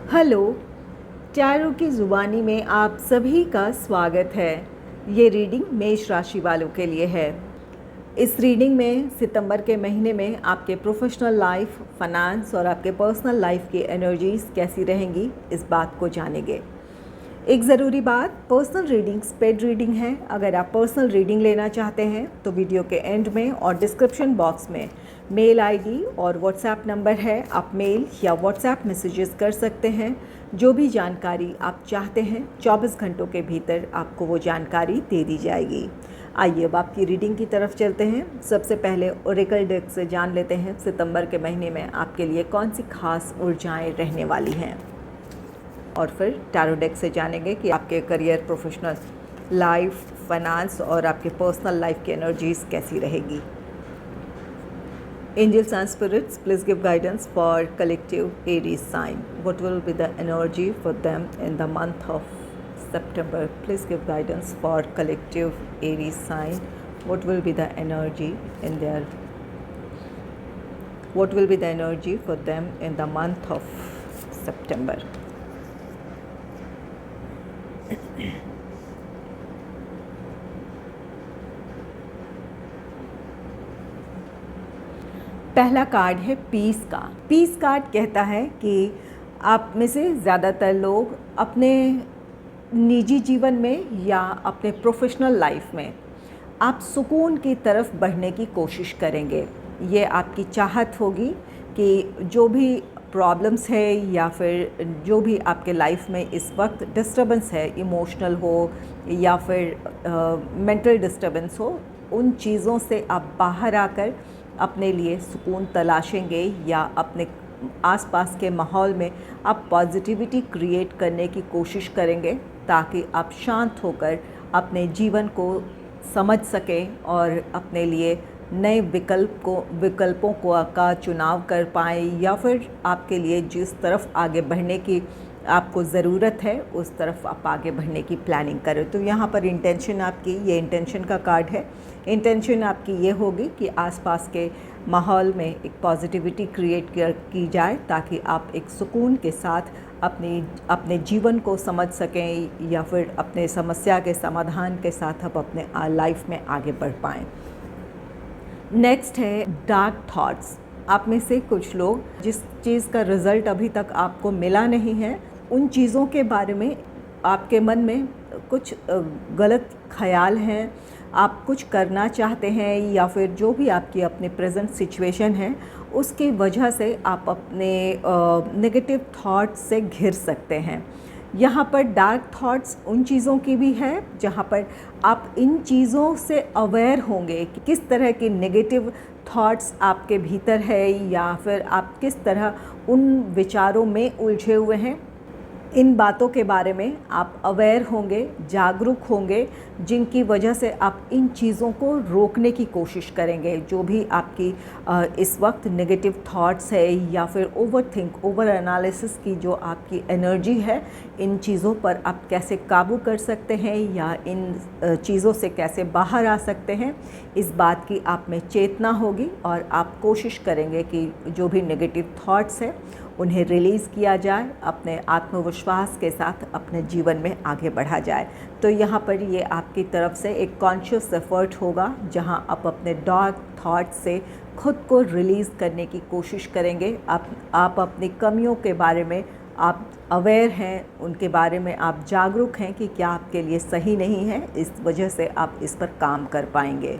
Hello, tarot की ज़ुबानी में आप सभी का स्वागत है। ये रीडिंग मेष राशि वालों के लिए है। इस रीडिंग में सितंबर के महीने में आपके प्रोफेशनल लाइफ, फाइनेंस और आपके पर्सनल लाइफ की एनर्जीज़ कैसी रहेंगी, इस बात को जानेंगे। एक ज़रूरी बात, पर्सनल रीडिंग्स पेड रीडिंग है। अगर आप पर्सनल रीडिंग लेना चाहते हैं तो वीडियो के एंड में और डिस्क्रिप्शन बॉक्स में मेल आईडी और व्हाट्सएप नंबर है। आप मेल या व्हाट्सएप मैसेजेस कर सकते हैं। जो भी जानकारी आप चाहते हैं 24 घंटों के भीतर आपको वो जानकारी दे दी जाएगी। आइए अब आपकी रीडिंग की तरफ चलते हैं। सबसे पहले ओरेकल डेक से जान लेते हैं सितंबर के महीने में आपके लिए कौन सी खास ऊर्जाएं रहने वाली हैं, और फिर टैरो डेक से जानेंगे कि आपके करियर, प्रोफेशनल लाइफ, फाइनेंस और आपके पर्सनल लाइफ की एनर्जीज कैसी रहेगी। Angels and spirits, please give guidance for collective Aries sign. What will be the energy for them in the month of September? Please give guidance for collective Aries sign. What will be the energy in their What will be the energy for them in the month of September? पहला card है piece का। Piece card कहता है कि आप में से ज़्यादातर लोग अपने निजी जीवन में या अपने प्रोफेशनल लाइफ में आप सुकून की तरफ बढ़ने की कोशिश करेंगे। ये आपकी चाहत होगी कि जो भी प्रॉब्लम्स है या फिर जो भी आपके लाइफ में इस वक्त डिस्टर्बेंस है, इमोशनल हो या फिर मेंटल डिस्टर्बेंस हो, उन चीज़ों से आप बाहर आकर अपने लिए सुकून तलाशेंगे या अपने आसपास के माहौल में आप पॉजिटिविटी क्रिएट करने की कोशिश करेंगे ताकि आप शांत होकर अपने जीवन को समझ सकें और अपने लिए नए विकल्पों का चुनाव कर पाएँ, या फिर आपके लिए जिस तरफ आगे बढ़ने की आपको ज़रूरत है उस तरफ आप आगे बढ़ने की प्लानिंग करें। तो यहाँ पर इंटेंशन आपकी, ये इंटेंशन का कार्ड है। इंटेंशन आपकी ये होगी कि आसपास के माहौल में एक पॉजिटिविटी क्रिएट की जाए ताकि आप एक सुकून के साथ अपने जीवन को समझ सकें या फिर अपने समस्या के समाधान के साथ आप अपने लाइफ में आगे बढ़ पाएँ। नेक्स्ट है डार्क थॉट्स। आप में से कुछ लोग जिस चीज़ का रिज़ल्ट अभी तक आपको मिला नहीं है, उन चीज़ों के बारे में आपके मन में कुछ गलत ख़याल हैं, आप कुछ करना चाहते हैं या फिर जो भी आपकी अपने प्रेजेंट सिचुएशन है उसकी वजह से आप अपने नेगेटिव थॉट्स से घिर सकते हैं। यहाँ पर डार्क थॉट्स उन चीज़ों की भी है जहाँ पर आप इन चीज़ों से अवेयर होंगे कि किस तरह की नेगेटिव थॉट्स आपके भीतर है या फिर आप किस तरह उन विचारों में उलझे हुए हैं। इन बातों के बारे में आप अवेयर होंगे, जागरूक होंगे, जिनकी वजह से आप इन चीज़ों को रोकने की कोशिश करेंगे। जो भी आपकी इस वक्त नेगेटिव थॉट्स है या फिर ओवर एनालिसिस की जो आपकी एनर्जी है, इन चीज़ों पर आप कैसे काबू कर सकते हैं या इन चीज़ों से कैसे बाहर आ सकते हैं, इस बात की आप में चेतना होगी और आप कोशिश करेंगे कि जो भी नेगेटिव थॉट्स है उन्हें रिलीज़ किया जाए, अपने आत्मविश्वास के साथ अपने जीवन में आगे बढ़ा जाए। तो यहाँ पर ये आपकी तरफ से एक कॉन्शियस एफर्ट होगा जहाँ आप अपने डार्क थॉट से खुद को रिलीज़ करने की कोशिश करेंगे। आप अपनी कमियों के बारे में आप अवेयर हैं, उनके बारे में आप जागरूक हैं कि क्या आपके लिए सही नहीं है, इस वजह से आप इस पर काम कर पाएंगे।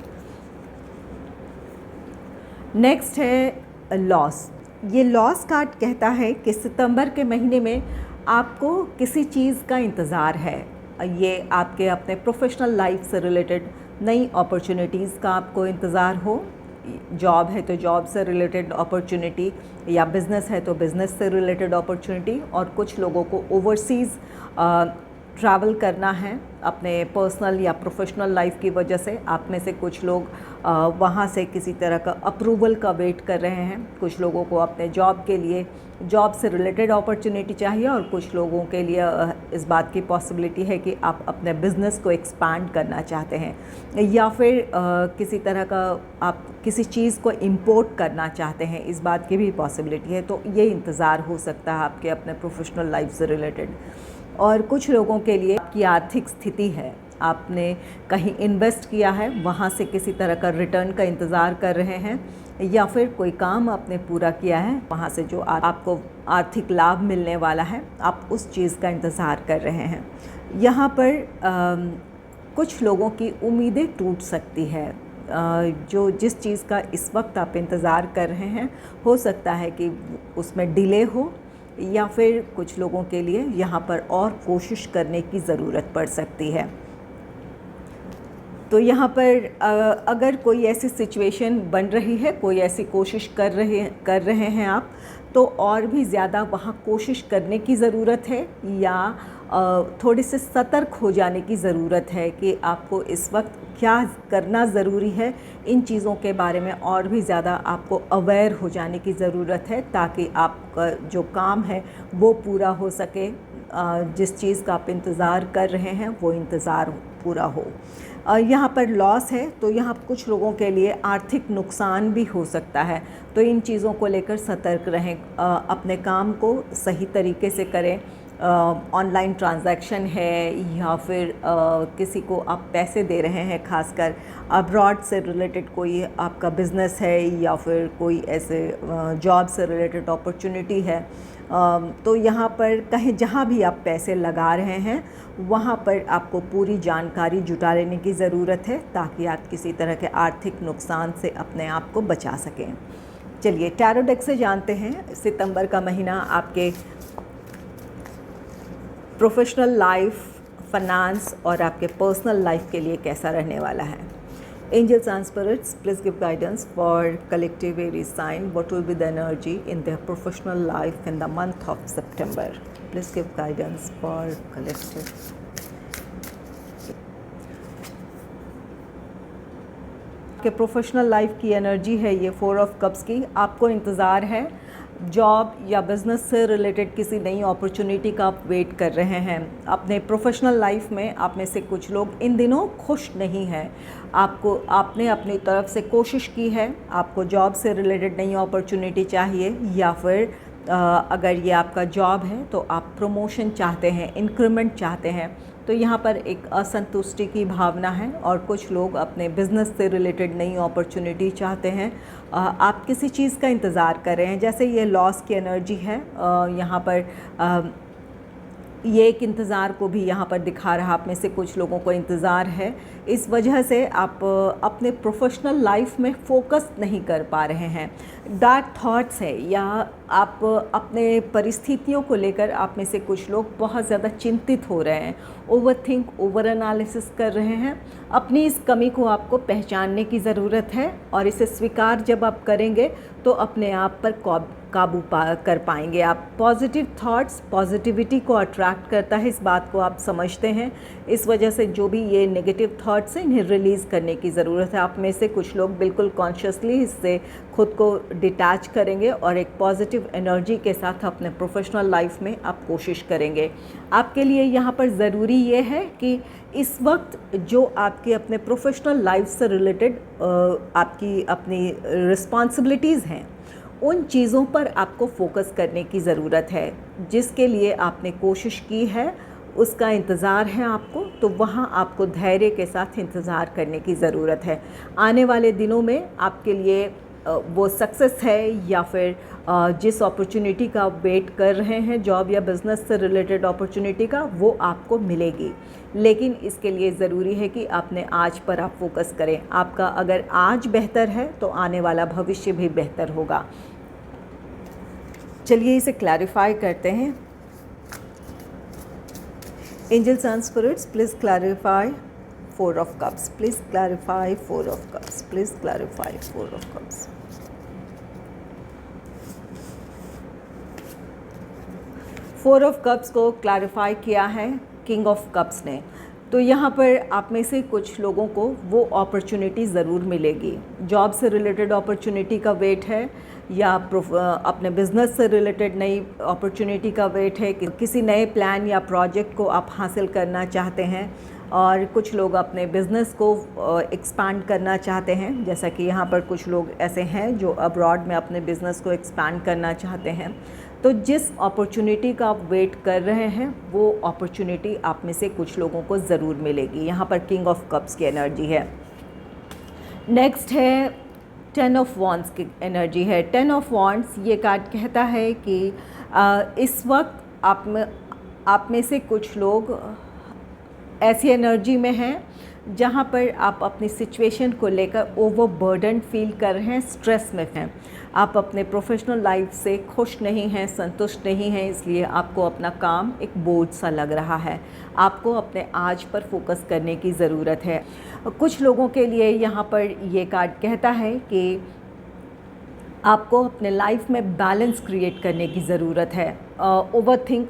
नेक्स्ट है लॉस। ये लॉस कार्ड कहता है कि सितंबर के महीने में आपको किसी चीज़ का इंतज़ार है। ये आपके अपने प्रोफेशनल लाइफ से रिलेटेड नई अपॉर्चुनिटीज़ का आपको इंतज़ार हो। जॉब है तो जॉब से रिलेटेड अपॉर्चुनिटी, या बिज़नेस है तो बिज़नेस से रिलेटेड अपॉर्चुनिटी, और कुछ लोगों को ओवरसीज़ ट्रैवल करना है अपने पर्सनल या प्रोफेशनल लाइफ की वजह से। आप में से कुछ लोग वहाँ से किसी तरह का अप्रूवल का वेट कर रहे हैं, कुछ लोगों को अपने जॉब के लिए जॉब से रिलेटेड अपॉर्चुनिटी चाहिए, और कुछ लोगों के लिए इस बात की पॉसिबिलिटी है कि आप अपने बिज़नेस को एक्सपैंड करना चाहते हैं, या फिर किसी तरह का आप किसी चीज़ को इंपोर्ट करना चाहते हैं, इस बात की भी पॉसिबिलिटी है। तो ये इंतज़ार हो सकता है आपके अपने प्रोफेशनल लाइफ से रिलेटेड। और कुछ लोगों के लिए आपकी आर्थिक स्थिति है, आपने कहीं इन्वेस्ट किया है, वहाँ से किसी तरह का रिटर्न का इंतज़ार कर रहे हैं, या फिर कोई काम आपने पूरा किया है, वहाँ से जो आपको आर्थिक लाभ मिलने वाला है, आप उस चीज़ का इंतज़ार कर रहे हैं। यहाँ पर कुछ लोगों की उम्मीदें टूट सकती है। जो जिस चीज़ का इस वक्त आप इंतज़ार कर रहे हैं, हो सकता है कि उसमें डिले हो, या फिर कुछ लोगों के लिए यहाँ पर और कोशिश करने की ज़रूरत पड़ सकती है। तो यहाँ पर अगर कोई ऐसी सिचुएशन बन रही है, कोई ऐसी कोशिश कर रहे हैं आप, तो और भी ज़्यादा वहाँ कोशिश करने की ज़रूरत है, या थोड़े से सतर्क हो जाने की ज़रूरत है कि आपको इस वक्त क्या करना ज़रूरी है। इन चीज़ों के बारे में और भी ज़्यादा आपको अवेयर हो जाने की ज़रूरत है, ताकि आपका जो काम है वो पूरा हो सके, जिस चीज़ का आप इंतज़ार कर रहे हैं वो इंतज़ार पूरा हो। यहाँ पर लॉस है, तो यहाँ कुछ लोगों के लिए आर्थिक नुकसान भी हो सकता है, तो इन चीज़ों को लेकर सतर्क रहें। अपने काम को सही तरीके से करें। ऑनलाइन ट्रांजैक्शन है, या फिर किसी को आप पैसे दे रहे हैं, खासकर अब्रॉड से रिलेटेड कोई आपका बिज़नेस है, या फिर कोई ऐसे जॉब से रिलेटेड अपॉर्चुनिटी है, तो यहाँ पर कहीं जहाँ भी आप पैसे लगा रहे हैं, वहाँ पर आपको पूरी जानकारी जुटा लेने की ज़रूरत है, ताकि आप किसी तरह के आर्थिक नुकसान से अपने आप को बचा सकें। चलिए टैरो डेक से जानते हैं सितंबर का महीना आपके प्रोफेशनल लाइफ, फाइनेंस और आपके पर्सनल लाइफ के लिए कैसा रहने वाला है। Angels and spirits, please give guidance for collective Aries sign. What will be the energy in their professional life in the month of September? Please give guidance for collective. के professional life की energy है ये 4 of cups की। आपको इंतज़ार है job या business से रिलेटेड किसी नई अपॉर्चुनिटी का आप वेट कर रहे हैं। अपने प्रोफेशनल लाइफ में आप में से कुछ लोग इन दिनों खुश नहीं हैं। आपने अपनी तरफ से कोशिश की है, आपको जॉब से रिलेटेड नई अपॉर्चुनिटी चाहिए, या फिर अगर ये आपका जॉब है तो आप प्रमोशन चाहते हैं, इंक्रीमेंट चाहते हैं। तो यहाँ पर एक असंतुष्टि की भावना है, और कुछ लोग अपने बिज़नेस से रिलेटेड नई अपॉर्चुनिटी चाहते हैं। आप किसी चीज़ का इंतज़ार कर रहे हैं, जैसे ये लॉस की एनर्जी है। यहाँ पर ये एक इंतज़ार को भी यहाँ पर दिखा रहा, आप में से कुछ लोगों को इंतज़ार है। इस वजह से आप अपने प्रोफेशनल लाइफ में फोकस नहीं कर पा रहे हैं। डार्क थॉट्स है, या आप अपने परिस्थितियों को लेकर आप में से कुछ लोग बहुत ज़्यादा चिंतित हो रहे हैं, ओवरथिंक, ओवर एनालिसिस कर रहे हैं। अपनी इस कमी को आपको पहचानने की ज़रूरत है, और इसे स्वीकार जब आप करेंगे तो अपने आप पर काबू कर पाएंगे आप। पॉजिटिव थॉट्स पॉजिटिविटी को अट्रैक्ट करता है, इस बात को आप समझते हैं। इस वजह से जो भी ये नेगेटिव थॉट्स हैं, इन्हें रिलीज़ करने की ज़रूरत है। आप में से कुछ लोग बिल्कुल कॉन्शियसली इससे खुद को डिटैच करेंगे, और एक पॉजिटिव एनर्जी के साथ अपने प्रोफेशनल लाइफ में आप कोशिश करेंगे। आपके लिए यहाँ पर ज़रूरी ये है कि इस वक्त जो आपके अपने प्रोफेशनल लाइफ से रिलेटेड आपकी अपनी रिस्पॉन्सिबिलिटीज़ हैं, उन चीज़ों पर आपको फोकस करने की ज़रूरत है। जिसके लिए आपने कोशिश की है, उसका इंतज़ार है आपको, तो वहाँ आपको धैर्य के साथ इंतज़ार करने की ज़रूरत है। आने वाले दिनों में आपके लिए वो सक्सेस है, या फिर जिस अपॉर्चुनिटी का आप वेट कर रहे हैं, जॉब या बिज़नेस से रिलेटेड अपॉर्चुनिटी का, वो आपको मिलेगी। लेकिन इसके लिए ज़रूरी है कि आपने आज पर आप फोकस करें। आपका अगर आज बेहतर है तो आने वाला भविष्य भी बेहतर होगा। चलिए इसे क्लैरिफाई करते हैं। Angels and spirits, please clarify 4 of cups, please clarify 4 of cups, please clarify 4 of cups. 4 of cups को क्लैरिफाई किया है किंग ऑफ कप्स ने, तो यहाँ पर आप में से कुछ लोगों को वो अपॉर्चुनिटी ज़रूर मिलेगी। जॉब से रिलेटेड अपॉर्चुनिटी का वेट है, या अपने बिज़नेस से रिलेटेड नई अपॉर्चुनिटी का वेट है, कि किसी नए प्लान या प्रोजेक्ट को आप हासिल करना चाहते हैं, और कुछ लोग अपने बिज़नेस को एक्सपांड करना चाहते हैं। जैसा कि यहाँ पर कुछ लोग ऐसे हैं जो अब्रॉड में अपने बिज़नेस को एक्सपांड करना चाहते हैं। तो जिस अपॉर्चुनिटी का आप वेट कर रहे हैं वो अपॉर्चुनिटी आप में से कुछ लोगों को ज़रूर मिलेगी। यहाँ पर किंग ऑफ कप्स की एनर्जी है। नेक्स्ट है 10 ऑफ वॉन्ड्स की एनर्जी है। 10 ऑफ वॉन्ड्स ये कार्ड कहता है कि इस वक्त आप में से कुछ लोग ऐसी एनर्जी में हैं जहाँ पर आप अपनी सिचुएशन को लेकर ओवरबर्डन फील कर रहे हैं, स्ट्रेस में हैं। आप अपने प्रोफेशनल लाइफ से खुश नहीं हैं, संतुष्ट नहीं हैं, इसलिए आपको अपना काम एक बोझ सा लग रहा है। आपको अपने आज पर फोकस करने की ज़रूरत है। कुछ लोगों के लिए यहाँ पर ये कार्ड कहता है कि आपको अपने लाइफ में बैलेंस क्रिएट करने की ज़रूरत है।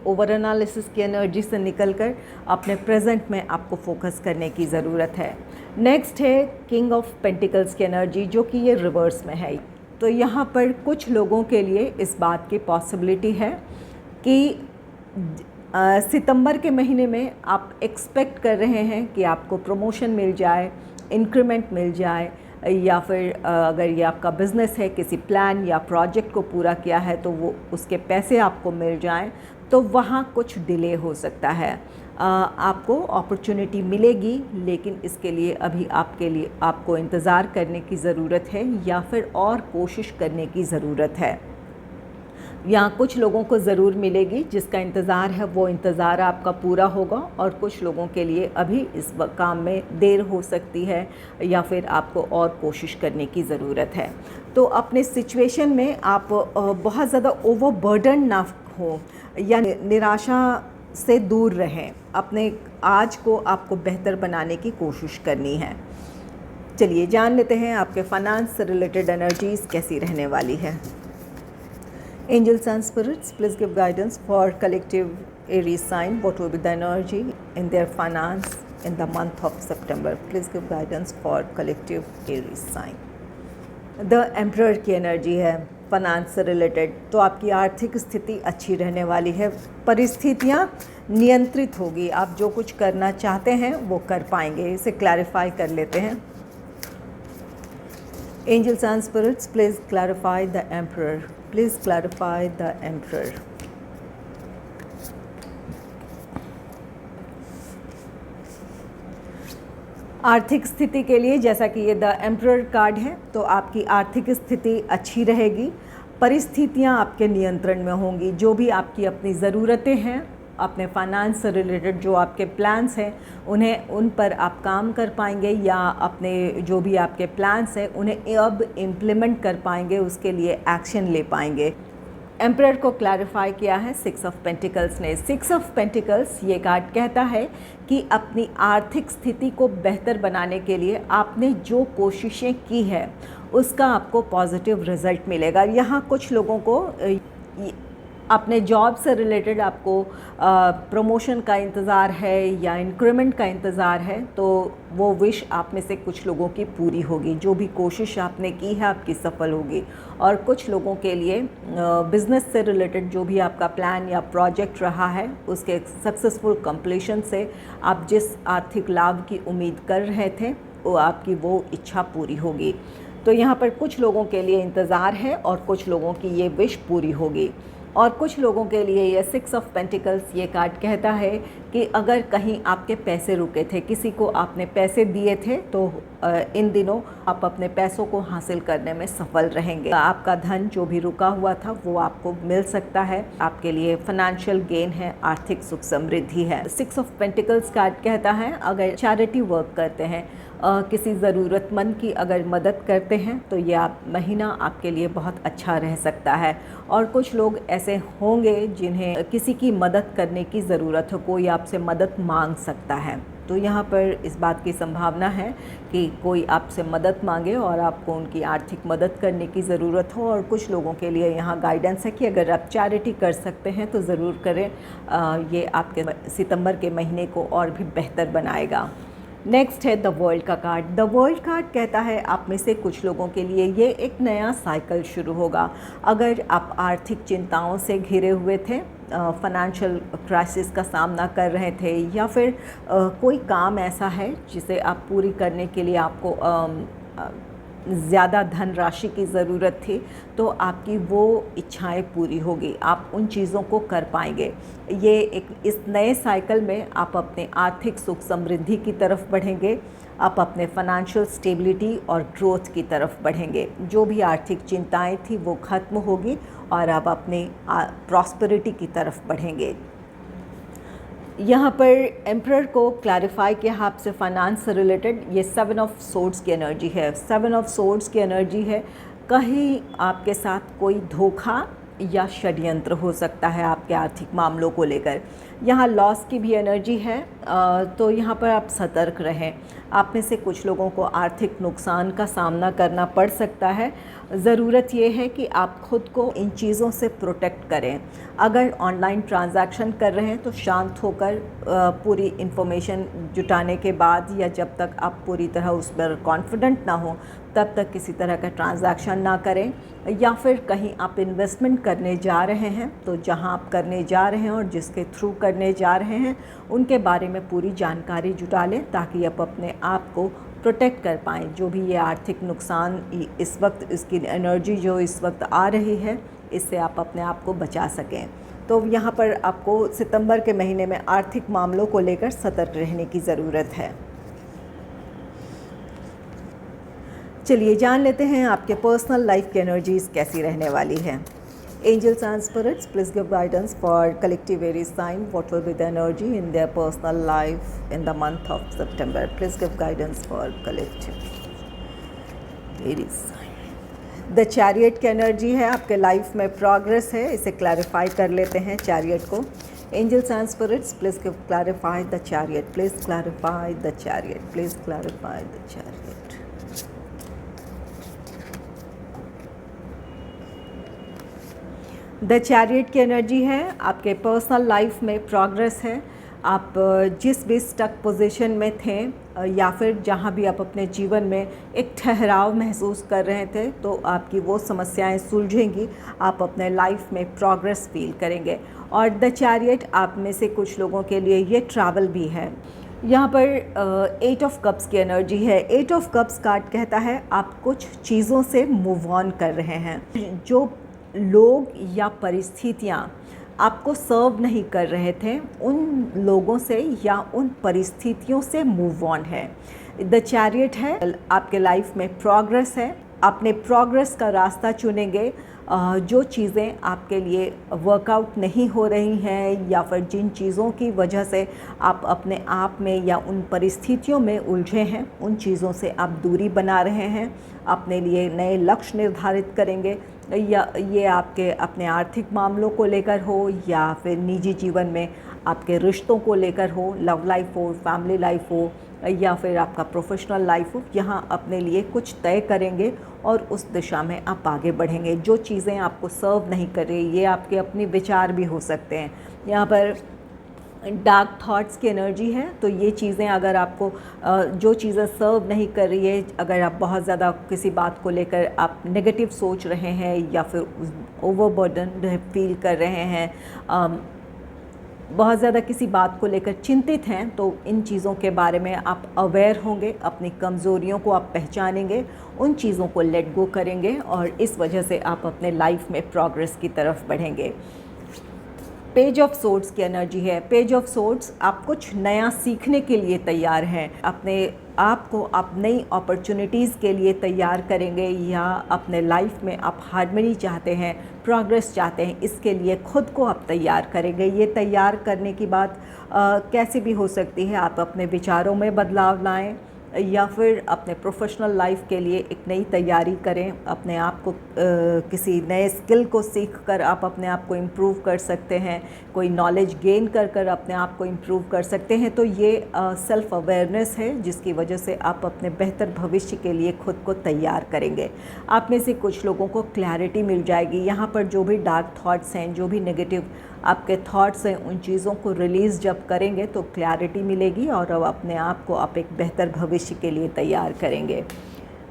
ओवर एनालिसिस की एनर्जी से निकलकर अपने प्रेजेंट में आपको फोकस करने की ज़रूरत है। नेक्स्ट है किंग ऑफ पेंटिकल्स की एनर्जी, जो कि ये रिवर्स में है। तो यहाँ पर कुछ लोगों के लिए इस बात की पॉसिबिलिटी है कि सितंबर के महीने में आप एक्सपेक्ट कर रहे हैं कि आपको प्रमोशन मिल जाए, इंक्रीमेंट मिल जाए, या फिर अगर ये आपका बिज़नेस है, किसी प्लान या प्रोजेक्ट को पूरा किया है तो वो उसके पैसे आपको मिल जाएं, तो वहाँ कुछ डिले हो सकता है। आपको अपॉर्चुनिटी मिलेगी, लेकिन इसके लिए अभी आपको इंतज़ार करने की ज़रूरत है, या फिर और कोशिश करने की ज़रूरत है। यहाँ कुछ लोगों को ज़रूर मिलेगी, जिसका इंतज़ार है वो इंतज़ार आपका पूरा होगा, और कुछ लोगों के लिए अभी इस काम में देर हो सकती है, या फिर आपको और कोशिश करने की ज़रूरत है। तो अपने सिचुएशन में आप बहुत ज़्यादा ओवरबर्डन ना हो, या निराशा से दूर रहें। अपने आज को आपको बेहतर बनाने की कोशिश करनी है। चलिए जान लेते हैं आपके फाइनेंस से रिलेटेड एनर्जीज़ कैसी रहने वाली है। Angels and spirits, please give guidance for collective Aries sign. What will be the energy in their finance in the month of September? Please give guidance for collective Aries sign. The Emperor की energy है finance से related. तो आपकी आर्थिक स्थिति अच्छी रहने वाली है, परिस्थितियाँ नियंत्रित होगी, आप जो कुछ करना चाहते हैं वो कर पाएंगे। इसे क्लैरिफाई कर लेते हैं। Angels and spirits, please clarify the Emperor. Please clarify the Emperor. आर्थिक स्थिति के लिए, जैसा कि ये द एम्परर कार्ड है, तो आपकी आर्थिक स्थिति अच्छी रहेगी, परिस्थितियाँ आपके नियंत्रण में होंगी। जो भी आपकी अपनी ज़रूरतें हैं, अपने फाइनेंस से रिलेटेड जो आपके प्लान्स हैं, उन पर आप काम कर पाएंगे, या अपने जो भी आपके प्लान्स हैं उन्हें अब इम्प्लीमेंट कर पाएंगे, उसके लिए एक्शन ले पाएंगे। एम्परर को क्लैरिफाई किया है 6 ऑफ पेंटिकल्स ने। 6 ऑफ पेंटिकल्स ये कार्ड कहता है कि अपनी आर्थिक स्थिति को बेहतर बनाने के लिए आपने जो कोशिशें की है उसका आपको पॉजिटिव रिज़ल्ट मिलेगा। यहाँ कुछ लोगों को अपने जॉब से रिलेटेड आपको प्रमोशन का इंतज़ार है या इंक्रीमेंट का इंतज़ार है, तो वो विश आप में से कुछ लोगों की पूरी होगी। जो भी कोशिश आपने की है आपकी सफल होगी। और कुछ लोगों के लिए बिज़नेस से रिलेटेड जो भी आपका प्लान या प्रोजेक्ट रहा है, उसके सक्सेसफुल कंप्लीशन से आप जिस आर्थिक लाभ की उम्मीद कर रहे थे वो इच्छा पूरी होगी। तो यहाँ पर कुछ लोगों के लिए इंतज़ार है और कुछ लोगों की ये विश पूरी होगी। और कुछ लोगों के लिए ये 6 ऑफ पेंटिकल्स ये कार्ड कहता है कि अगर कहीं आपके पैसे रुके थे, किसी को आपने पैसे दिए थे, तो इन दिनों आप अपने पैसों को हासिल करने में सफल रहेंगे। आपका धन जो भी रुका हुआ था वो आपको मिल सकता है। आपके लिए फाइनेंशियल गेन है, आर्थिक सुख समृद्धि है। 6 ऑफ पेंटिकल्स कार्ड कहता है अगर चैरिटी वर्क करते हैं, किसी ज़रूरतमंद की अगर मदद करते हैं, तो ये महीना आपके लिए बहुत अच्छा रह सकता है। और कुछ लोग ऐसे होंगे जिन्हें किसी की मदद करने की ज़रूरत हो, कोई आपसे मदद मांग सकता है। तो यहाँ पर इस बात की संभावना है कि कोई आपसे मदद मांगे और आपको उनकी आर्थिक मदद करने की ज़रूरत हो। और कुछ लोगों के लिए यहाँ गाइडेंस है कि अगर आप चैरिटी कर सकते हैं तो ज़रूर करें। ये आपके सितंबर के महीने को और भी बेहतर बनाएगा। नेक्स्ट है द वर्ल्ड का कार्ड। द वर्ल्ड कार्ड कहता है आप में से कुछ लोगों के लिए ये एक नया साइकिल शुरू होगा। अगर आप आर्थिक चिंताओं से घिरे हुए थे, फाइनेंशियल क्राइसिस का सामना कर रहे थे, या फिर कोई काम ऐसा है जिसे आप पूरी करने के लिए आपको ज़्यादा धनराशि की ज़रूरत थी, तो आपकी वो इच्छाएं पूरी होगी, आप उन चीज़ों को कर पाएंगे। इस नए साइकिल में आप अपने आर्थिक सुख समृद्धि की तरफ बढ़ेंगे, आप अपने फाइनेंशियल स्टेबिलिटी और ग्रोथ की तरफ बढ़ेंगे। जो भी आर्थिक चिंताएं थी वो ख़त्म होगी और आप अपने प्रॉस्पेरिटी की तरफ बढ़ेंगे। यहाँ पर एम्परर को क्लैरिफाई किया आपसे फाइनेंस से रिलेटेड। ये 7 ऑफ सोर्ड्स की एनर्जी है। 7 ऑफ सोर्ड्स की एनर्जी है कहीं आपके साथ कोई धोखा या षड्यंत्र हो सकता है आपके आर्थिक मामलों को लेकर। यहाँ लॉस की भी एनर्जी है, तो यहाँ पर आप सतर्क रहें। आप में से कुछ लोगों को आर्थिक नुकसान का सामना करना पड़ सकता है। ज़रूरत ये है कि आप खुद को इन चीज़ों से प्रोटेक्ट करें। अगर ऑनलाइन ट्रांजैक्शन कर रहे हैं तो शांत होकर पूरी इन्फॉर्मेशन जुटाने के बाद, या जब तक आप पूरी तरह उस पर कॉन्फिडेंट ना हो तब तक किसी तरह का ट्रांजैक्शन ना करें। या फिर कहीं आप इन्वेस्टमेंट करने जा रहे हैं तो जहां आप करने जा रहे हैं और जिसके थ्रू करने जा रहे हैं उनके बारे में पूरी जानकारी जुटा लें, ताकि आप अपने आप को प्रोटेक्ट कर पाएँ। जो भी ये आर्थिक नुकसान इस वक्त, इसकी एनर्जी जो इस वक्त आ रही है, इससे आप अपने आप को बचा सकें। तो यहाँ पर आपको सितंबर के महीने में आर्थिक मामलों को लेकर सतर्क रहने की ज़रूरत है। चलिए जान लेते हैं आपके पर्सनल लाइफ की एनर्जीज़ कैसी रहने वाली है। Angels and spirits, please give guidance for collective Aries sign. What will be the energy in their personal life in the month of September. Please give guidance for collective Aries sign. The chariot की energy है आपके life में progress है, इसे clarify कर लेते हैं chariot को। Angels and spirits, please give clarify the chariot, please clarify the chariot, please clarify the chariot. The chariot की एनर्जी है आपके पर्सनल लाइफ में प्रोग्रेस है। आप जिस भी स्टक पोजीशन में थे या फिर जहाँ भी आप अपने जीवन में एक ठहराव महसूस कर रहे थे, तो आपकी वो समस्याएं सुलझेंगी, आप अपने लाइफ में प्रोग्रेस फील करेंगे। और द चैरियट आप में से कुछ लोगों के लिए ये ट्रैवल भी है। यहाँ पर 8 ऑफ कप्स की एनर्जी है। 8 ऑफ कप्स कार्ड कहता है आप कुछ चीज़ों से मूव ऑन कर रहे हैं। जो लोग या परिस्थितियाँ आपको सर्व नहीं कर रहे थे, उन लोगों से या उन परिस्थितियों से मूव ऑन है। द चैरियट है आपके लाइफ में प्रोग्रेस है। अपने प्रोग्रेस का रास्ता चुनेंगे। जो चीज़ें आपके लिए वर्कआउट नहीं हो रही हैं या फिर जिन चीज़ों की वजह से आप अपने आप में या उन परिस्थितियों में उलझे हैं, उन चीज़ों से आप दूरी बना रहे हैं। अपने लिए नए लक्ष्य निर्धारित करेंगे, या ये आपके अपने आर्थिक मामलों को लेकर हो या फिर निजी जीवन में आपके रिश्तों को लेकर हो, लव लाइफ हो, फैमिली लाइफ हो, या फिर आपका प्रोफेशनल लाइफ हो। यहाँ अपने लिए कुछ तय करेंगे और उस दिशा में आप आगे बढ़ेंगे। जो चीज़ें आपको सर्व नहीं कर रही, ये आपके अपने विचार भी हो सकते हैं। यहाँ पर डार्क थॉट्स की एनर्जी है, तो ये चीज़ें अगर आपको जो चीज़ें सर्व नहीं कर रही है, अगर आप बहुत ज़्यादा किसी बात को लेकर आप नेगेटिव सोच रहे हैं या फिर ओवरबर्डन फील कर रहे हैं, बहुत ज़्यादा किसी बात को लेकर चिंतित हैं, तो इन चीज़ों के बारे में आप अवेयर होंगे, अपनी कमज़ोरियों को आप पहचानेंगे, उन चीज़ों को लेट गो करेंगे और इस वजह से आप अपने लाइफ में प्रोग्रेस की तरफ बढ़ेंगे। पेज ऑफ सोर्ड्स की एनर्जी है। पेज ऑफ सोर्ड्स आप कुछ नया सीखने के लिए तैयार हैं, अपने आप को आप नई अपॉर्चुनिटीज़ के लिए तैयार करेंगे, या अपने लाइफ में आप हार्मनी चाहते हैं, प्रोग्रेस चाहते हैं, इसके लिए खुद को आप तैयार करेंगे। ये तैयार करने की बात कैसे भी हो सकती है। आप अपने विचारों में बदलाव लाएं, या फिर अपने प्रोफेशनल लाइफ के लिए एक नई तैयारी करें, अपने आप को किसी नए स्किल को सीख कर आप अपने आप को इम्प्रूव कर सकते हैं, कोई नॉलेज गेन कर कर अपने आप को इम्प्रूव कर सकते हैं। तो ये सेल्फ़ अवेयरनेस है जिसकी वजह से आप अपने बेहतर भविष्य के लिए खुद को तैयार करेंगे। आप में से कुछ लोगों को क्लैरिटी मिल जाएगी। यहाँ पर जो भी डार्क थॉट्स हैं, जो भी नेगेटिव आपके थॉट्स हैं, उन चीज़ों को रिलीज़ जब करेंगे तो क्लैरिटी मिलेगी और अब अपने आप को आप एक बेहतर भविष्य के लिए तैयार करेंगे।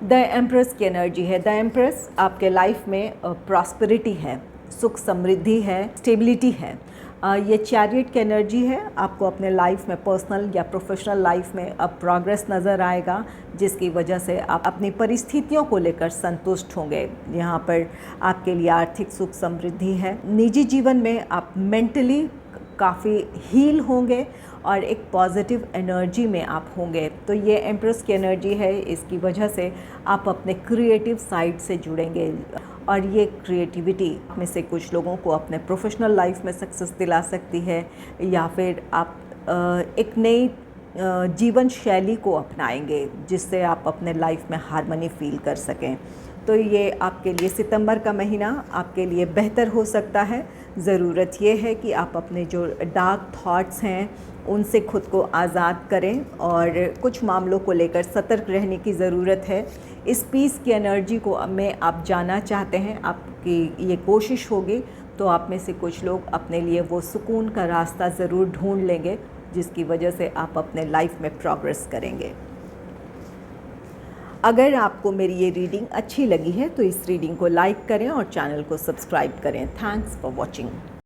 द एम्प्रेस की एनर्जी है। द एम्प्रेस आपके लाइफ में प्रॉस्पेरिटी है, सुख समृद्धि है, स्टेबिलिटी है। ये चैरियट की एनर्जी है। आपको अपने लाइफ में, पर्सनल या प्रोफेशनल लाइफ में अब प्रोग्रेस नज़र आएगा, जिसकी वजह से आप अपनी परिस्थितियों को लेकर संतुष्ट होंगे। यहाँ पर आपके लिए आर्थिक सुख समृद्धि है। निजी जीवन में आप मेंटली काफ़ी हील होंगे और एक पॉजिटिव एनर्जी में आप होंगे। तो ये एम्प्रेस की एनर्जी है, इसकी वजह से आप अपने क्रिएटिव साइड से जुड़ेंगे और ये क्रिएटिविटी में से कुछ लोगों को अपने प्रोफेशनल लाइफ में सक्सेस दिला सकती है, या फिर आप एक नई जीवन शैली को अपनाएंगे जिससे आप अपने लाइफ में हार्मनी फील कर सकें। तो ये आपके लिए सितंबर का महीना आपके लिए बेहतर हो सकता है। ज़रूरत ये है कि आप अपने जो डार्क थॉट्स हैं उनसे खुद को आज़ाद करें और कुछ मामलों को लेकर सतर्क रहने की ज़रूरत है। इस पीस की एनर्जी को में आप जाना चाहते हैं, आपकी ये कोशिश होगी तो आप में से कुछ लोग अपने लिए वो सुकून का रास्ता ज़रूर ढूंढ लेंगे, जिसकी वजह से आप अपने लाइफ में प्रोग्रेस करेंगे। अगर आपको मेरी ये रीडिंग अच्छी लगी है तो इस रीडिंग को लाइक करें और चैनल को सब्सक्राइब करें। Thanks for watching.